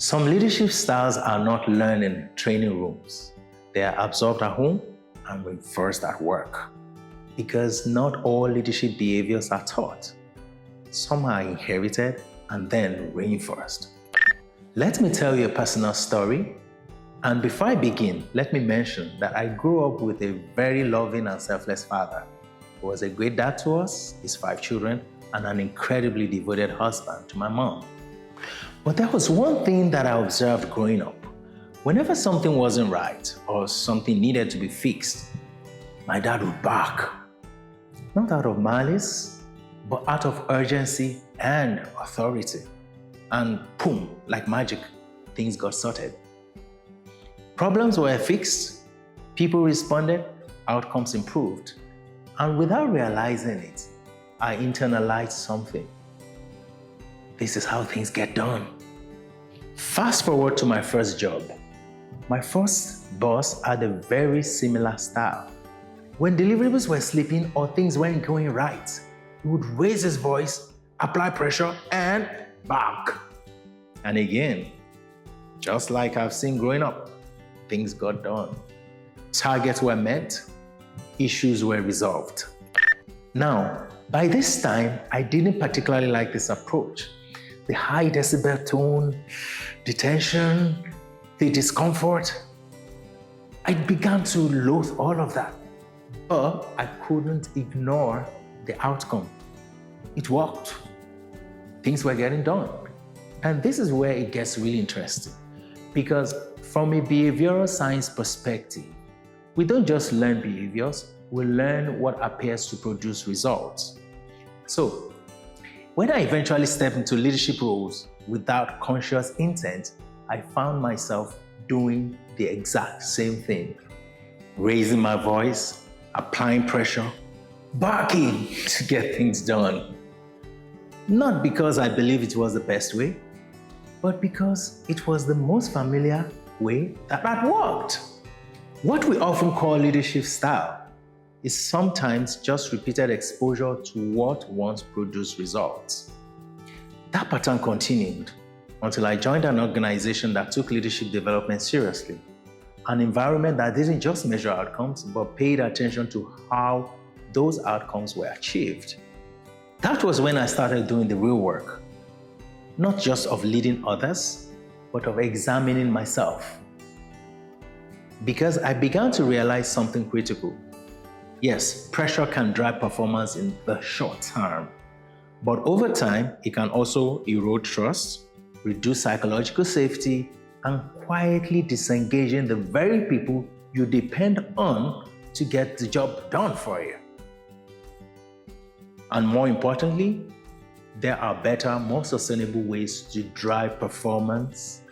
Some leadership styles are not learned in training rooms. They are absorbed at home and reinforced at work. Because not all leadership behaviors are taught. Some are inherited and then reinforced. Let me tell you a personal story. And before I begin, let me mention that I grew up with a very loving and selfless father. He was a great dad to us, his 5 children, and an incredibly devoted husband to my mom. But there was one thing that I observed growing up. Whenever something wasn't right or something needed to be fixed, my dad would bark. Not out of malice, but out of urgency and authority. And boom, like magic, things got sorted. Problems were fixed, people responded, outcomes improved. And without realizing it, I internalized something. This is how things get done. Fast forward to my first job. My first boss had a very similar style. When deliverables were slipping or things weren't going right, he would raise his voice, apply pressure, and bark. And again, just like I've seen growing up, things got done. Targets were met, issues were resolved. Now, by this time, I didn't particularly like this approach. The high decibel tone, the tension, the discomfort. I began to loathe all of that, but I couldn't ignore the outcome. It worked. Things were getting done. And this is where it gets really interesting, because from a behavioral science perspective, we don't just learn behaviors, we learn what appears to produce results. So, when I eventually stepped into leadership roles without conscious intent, I found myself doing the exact same thing. Raising my voice, applying pressure, barking to get things done. Not because I believe it was the best way, but because it was the most familiar way that had worked. What we often call leadership style is sometimes just repeated exposure to what once produced results. That pattern continued until I joined an organization that took leadership development seriously, an environment that didn't just measure outcomes, but paid attention to how those outcomes were achieved. That was when I started doing the real work, not just of leading others, but of examining myself. Because I began to realize something critical. Yes, pressure can drive performance in the short term, but over time, it can also erode trust, reduce psychological safety, and quietly disengaging the very people you depend on to get the job done for you. And more importantly, there are better, more sustainable ways to drive performance,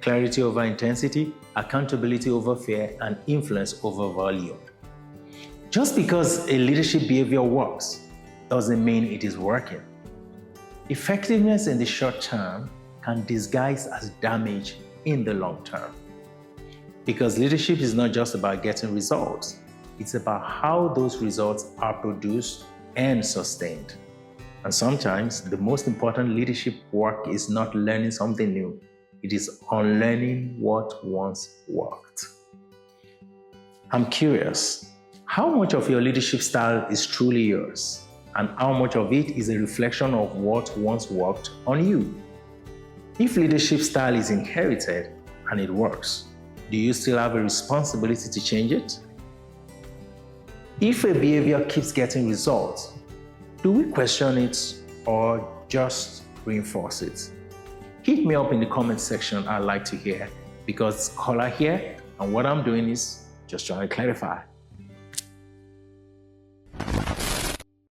clarity over intensity, accountability over fear, and influence over volume. Just because a leadership behavior works doesn't mean it is working. Effectiveness in the short term can disguise as damage in the long term. Because leadership is not just about getting results, it's about how those results are produced and sustained. And sometimes the most important leadership work is not learning something new, it is unlearning what once worked. I'm curious, how much of your leadership style is truly yours? And how much of it is a reflection of what once worked on you? If leadership style is inherited and it works, do you still have a responsibility to change it? If a behavior keeps getting results, do we question it or just reinforce it? Hit me up in the comment section. I'd like to hear, because it's color here, and what I'm doing is just trying to clarify.